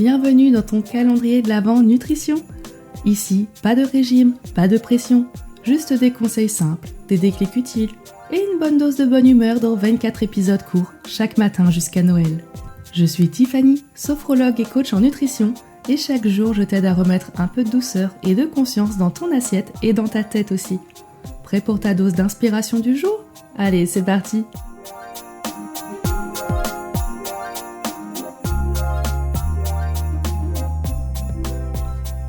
Bienvenue dans ton calendrier de l'Avent nutrition. Ici, pas de régime, pas de pression, juste des conseils simples, des déclics utiles et une bonne dose de bonne humeur dans 24 épisodes courts chaque matin jusqu'à Noël. Je suis Tiffany, sophrologue et coach en nutrition et chaque jour je t'aide à remettre un peu de douceur et de conscience dans ton assiette et dans ta tête aussi. Prêt pour ta dose d'inspiration du jour ? Allez, c'est parti!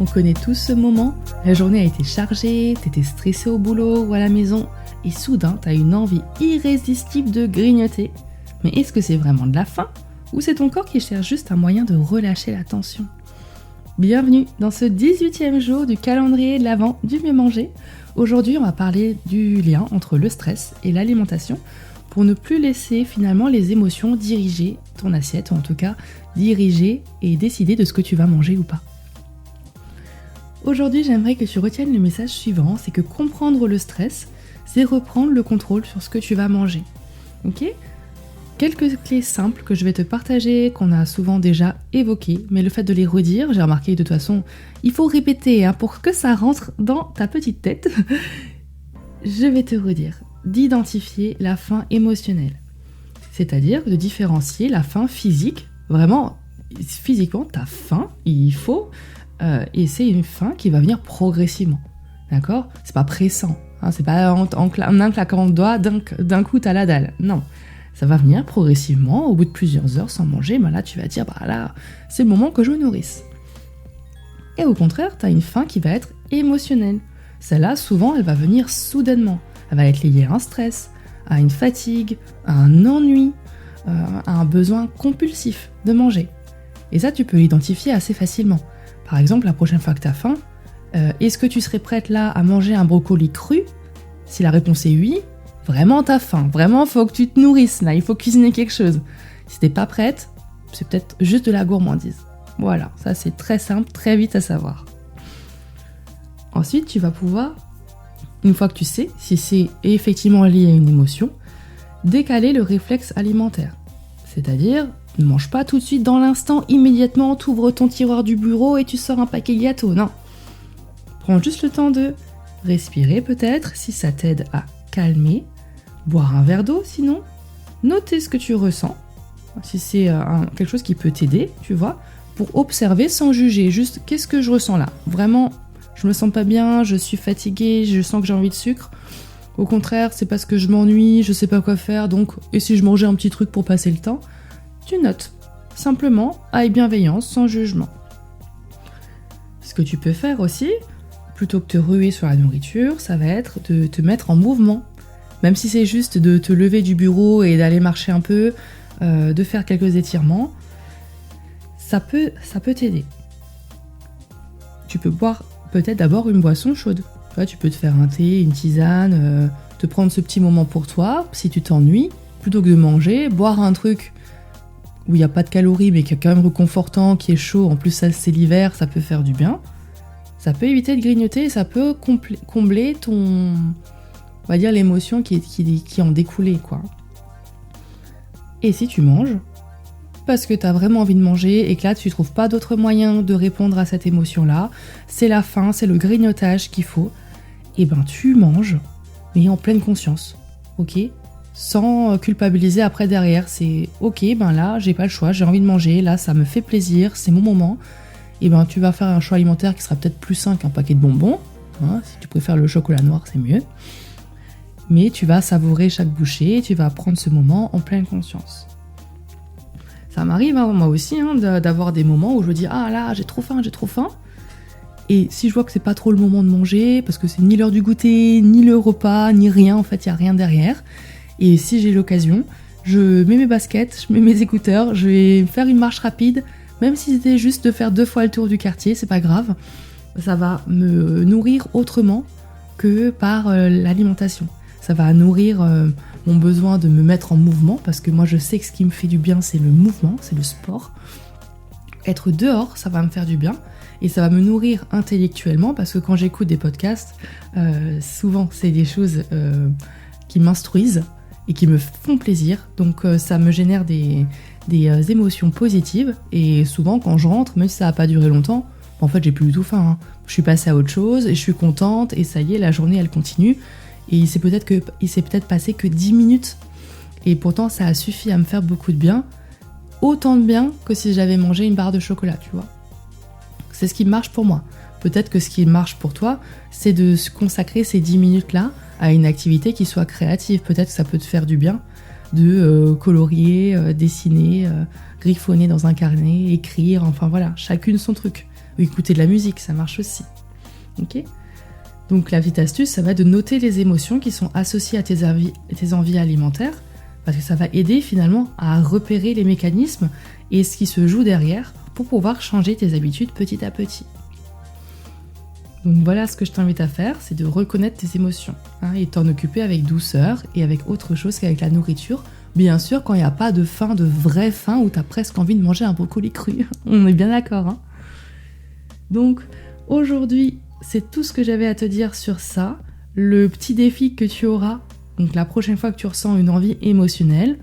On connaît tous ce moment, la journée a été chargée, t'étais stressé au boulot ou à la maison et soudain t'as une envie irrésistible de grignoter. Mais est-ce que c'est vraiment de la faim ou c'est ton corps qui cherche juste un moyen de relâcher la tension ? Bienvenue dans ce 18e jour du calendrier de l'Avent du mieux manger. Aujourd'hui on va parler du lien entre le stress et l'alimentation pour ne plus laisser finalement les émotions diriger ton assiette ou en tout cas diriger et décider de ce que tu vas manger ou pas. Aujourd'hui, j'aimerais que tu retiennes le message suivant, c'est que comprendre le stress, c'est reprendre le contrôle sur ce que tu vas manger. Ok ? Quelques clés simples que je vais te partager, qu'on a souvent déjà évoquées, mais le fait de les redire, j'ai remarqué que de toute façon, il faut répéter pour que ça rentre dans ta petite tête. Je vais te redire d'identifier la faim émotionnelle, c'est-à-dire de différencier la faim physique, vraiment, physiquement, ta faim, il faut... et c'est une faim qui va venir progressivement, d'accord ? C'est pas pressant, c'est pas en un claquement de doigts, d'un coup t'as la dalle, non. Ça va venir progressivement, au bout de plusieurs heures sans manger, là tu vas dire, là, c'est le moment que je me nourrisse. Et au contraire, t'as une faim qui va être émotionnelle. Celle-là, souvent, elle va venir soudainement. Elle va être liée à un stress, à une fatigue, à un ennui, à un besoin compulsif de manger. Et ça, tu peux l'identifier assez facilement. Par exemple, la prochaine fois que tu as faim, est-ce que tu serais prête là à manger un brocoli cru ? Si la réponse est oui, vraiment t'as faim, vraiment faut que tu te nourrisses là, il faut cuisiner quelque chose. Si t'es pas prête, c'est peut-être juste de la gourmandise. Voilà, ça c'est très simple, très vite à savoir. Ensuite, tu vas pouvoir, une fois que tu sais si c'est effectivement lié à une émotion, décaler le réflexe alimentaire. C'est-à-dire... ne mange pas tout de suite dans l'instant, immédiatement, t'ouvres ton tiroir du bureau et tu sors un paquet de gâteaux, non. Prends juste le temps de respirer peut-être, si ça t'aide à calmer, boire un verre d'eau sinon, noter ce que tu ressens, si c'est quelque chose qui peut t'aider, tu vois, pour observer sans juger, juste qu'est-ce que je ressens là ? Vraiment, je me sens pas bien, je suis fatiguée, je sens que j'ai envie de sucre. Au contraire, c'est parce que je m'ennuie, je sais pas quoi faire, donc, et si je mangeais un petit truc pour passer le temps ? Tu notes, simplement, avec bienveillance, sans jugement. Ce que tu peux faire aussi, plutôt que de te ruer sur la nourriture, ça va être de te mettre en mouvement. Même si c'est juste de te lever du bureau et d'aller marcher un peu, de faire quelques étirements, ça peut t'aider. Tu peux boire peut-être d'abord une boisson chaude. Tu peux te faire un thé, une tisane, te prendre ce petit moment pour toi, si tu t'ennuies, plutôt que de manger, boire un truc où il n'y a pas de calories mais qui est quand même réconfortant, qui est chaud, en plus ça c'est l'hiver, ça peut faire du bien. Ça peut éviter de grignoter et ça peut combler ton, on va dire l'émotion qui en découlait, quoi. Et si tu manges, parce que tu as vraiment envie de manger et que là tu trouves pas d'autre moyen de répondre à cette émotion-là, c'est la faim, c'est le grignotage qu'il faut, et tu manges, mais en pleine conscience, ok ? Sans culpabiliser après derrière, c'est ok, là j'ai pas le choix, j'ai envie de manger, là ça me fait plaisir, c'est mon moment, et tu vas faire un choix alimentaire qui sera peut-être plus sain qu'un paquet de bonbons, si tu préfères le chocolat noir c'est mieux, mais tu vas savourer chaque bouchée, tu vas prendre ce moment en pleine conscience. Ça m'arrive moi aussi d'avoir des moments où je me dis là j'ai trop faim, et si je vois que c'est pas trop le moment de manger, parce que c'est ni l'heure du goûter, ni le repas, ni rien, en fait il y a rien derrière. Et si j'ai l'occasion, je mets mes baskets, je mets mes écouteurs, je vais faire une marche rapide, même si c'était juste de faire 2 fois le tour du quartier, c'est pas grave. Ça va me nourrir autrement que par l'alimentation. Ça va nourrir mon besoin de me mettre en mouvement, parce que moi je sais que ce qui me fait du bien c'est le mouvement, c'est le sport. Être dehors, ça va me faire du bien. Et ça va me nourrir intellectuellement, parce que quand j'écoute des podcasts, souvent c'est des choses qui m'instruisent, et qui me font plaisir, donc ça me génère des des émotions positives. Et souvent, quand je rentre, même si ça n'a pas duré longtemps, en fait, j'ai plus du tout faim, hein. Je suis passée à autre chose et je suis contente et ça y est, la journée, elle continue. Et il s'est peut-être passé que 10 minutes. Et pourtant, ça a suffi à me faire beaucoup de bien. Autant de bien que si j'avais mangé une barre de chocolat, tu vois. C'est ce qui marche pour moi. Peut-être que ce qui marche pour toi, c'est de se consacrer ces 10 minutes-là à une activité qui soit créative. Peut-être que ça peut te faire du bien de colorier, dessiner, griffonner dans un carnet, écrire, enfin voilà, chacune son truc. Ou écouter de la musique, ça marche aussi. Ok ? Donc la petite astuce, ça va être de noter les émotions qui sont associées à tes envies alimentaires, parce que ça va aider finalement à repérer les mécanismes et ce qui se joue derrière pour pouvoir changer tes habitudes petit à petit. Donc voilà ce que je t'invite à faire, c'est de reconnaître tes émotions, hein, et t'en occuper avec douceur et avec autre chose qu'avec la nourriture. Bien sûr, quand il n'y a pas de faim, de vraie faim, où t'as presque envie de manger un brocoli cru. On est bien d'accord, hein. Donc aujourd'hui, c'est tout ce que j'avais à te dire sur ça. Le petit défi que tu auras, donc la prochaine fois que tu ressens une envie émotionnelle,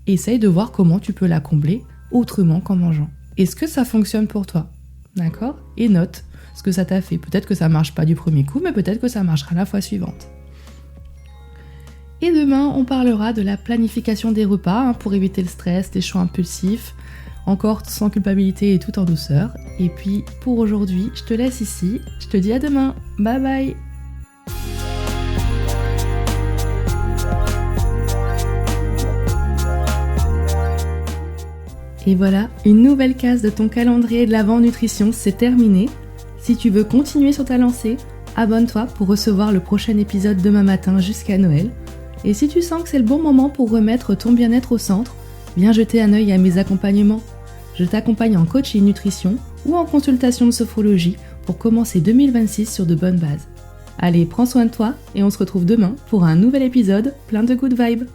essaye de voir comment tu peux la combler autrement qu'en mangeant. Est-ce que ça fonctionne pour toi ? D'accord ? Et note ce que ça t'a fait. Peut-être que ça marche pas du premier coup, mais peut-être que ça marchera la fois suivante. Et demain, on parlera de la planification des repas, hein, pour éviter le stress, les choix impulsifs, encore sans culpabilité et tout en douceur. Et puis pour aujourd'hui, je te laisse ici. Je te dis à demain. Bye bye. Et voilà, une nouvelle case de ton calendrier de l'Avent Nutrition, c'est terminé. Si tu veux continuer sur ta lancée, abonne-toi pour recevoir le prochain épisode demain matin jusqu'à Noël. Et si tu sens que c'est le bon moment pour remettre ton bien-être au centre, viens jeter un œil à mes accompagnements. Je t'accompagne en coach et nutrition ou en consultation de sophrologie pour commencer 2026 sur de bonnes bases. Allez, prends soin de toi et on se retrouve demain pour un nouvel épisode plein de good vibes.